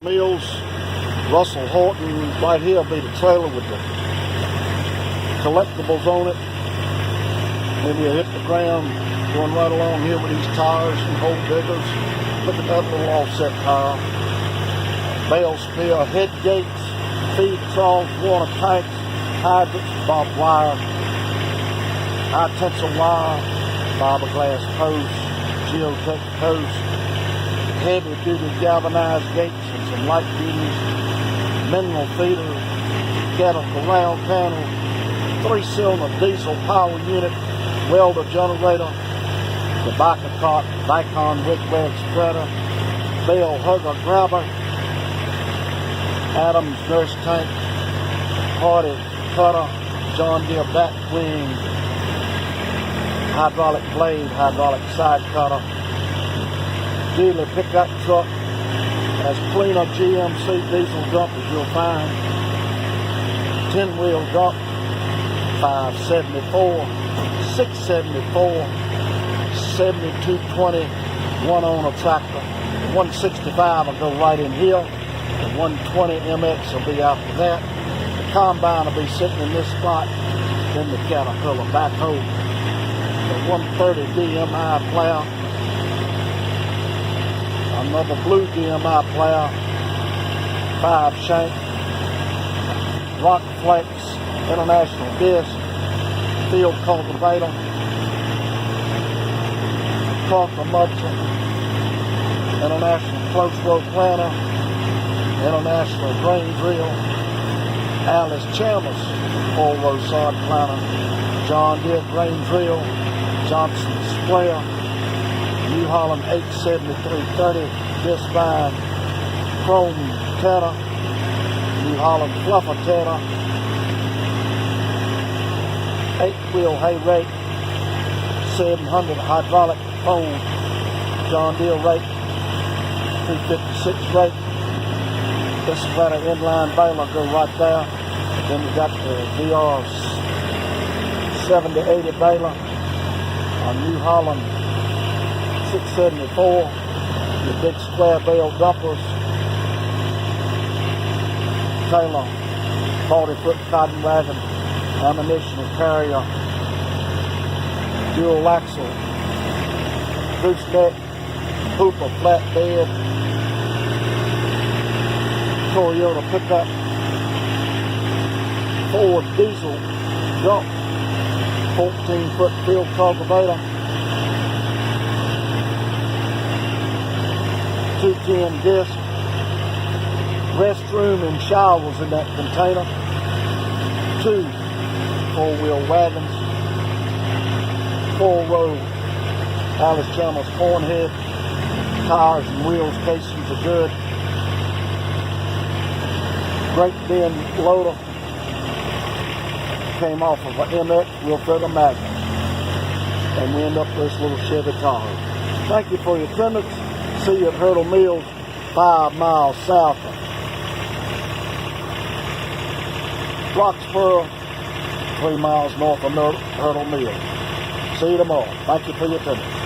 Mills, Russell Horton, right here will be the trailer with the collectibles on it. Then you hit the ground, going right along here with these tires and hole diggers. Look at that little offset tire. Bale spear, head gates, feed troughs, water tanks, hydrants, barbed wire, high tensile wire, fiberglass posts, geotech posts, heavy duty galvanized gates and some light duty mineral feeders, cattle corral panel, 3-cylinder diesel power unit, welder generator, tobacco cart, Vicon wick bag spreader, bale hugger grabber, Adams nurse tank, Hardy cutter, John Deere back wing, hydraulic blade, hydraulic side cutter, dealer pickup truck, has cleaner GMC diesel dump as you'll find, 10-wheel dump, 574, 674, 7220, one owner tractor, 165 will go right in here, the 120 MX will be after that, the combine will be sitting in this spot, then the Caterpillar backhoe, the 130 DMI plow, another blue DMI plow, 5-shank, Rock Flex, International disc, field cultivator, Crocker mulcher, International close row planter, International grain drill, Alice Chalmers 4-row sod planter, John Deere grain drill, Johnson sprayer, New Holland 87330 disc vine, chrome tedder, New Holland fluffer tedder, 8-wheel hay rake, 700 hydraulic fold, John Deere rake, 256 rake. This is where the inline baler go right there. Then you got the VR 7080 baler, a New Holland 674, your big square bale dumpers, Taylor 40-foot cotton wagon, ammunition carrier, dual axle, gooseneck, hooper flatbed, Toyota pickup, Ford diesel dump, 14-foot field cultivator, 210 disc, restroom and showers in that container, 2 4-wheel wagons, 4-row Alice Chalmers cornhead, tires and wheels casings are good, great bin loader, came off of an MX, we'll fit a Magnum, and we end up with this little Chevy Tahoe. Thank you for your attendance. See you at Horton Mills, 5 miles south of Roxboro, 3 miles north of Horton Mills. See you tomorrow. Thank you for your attendance.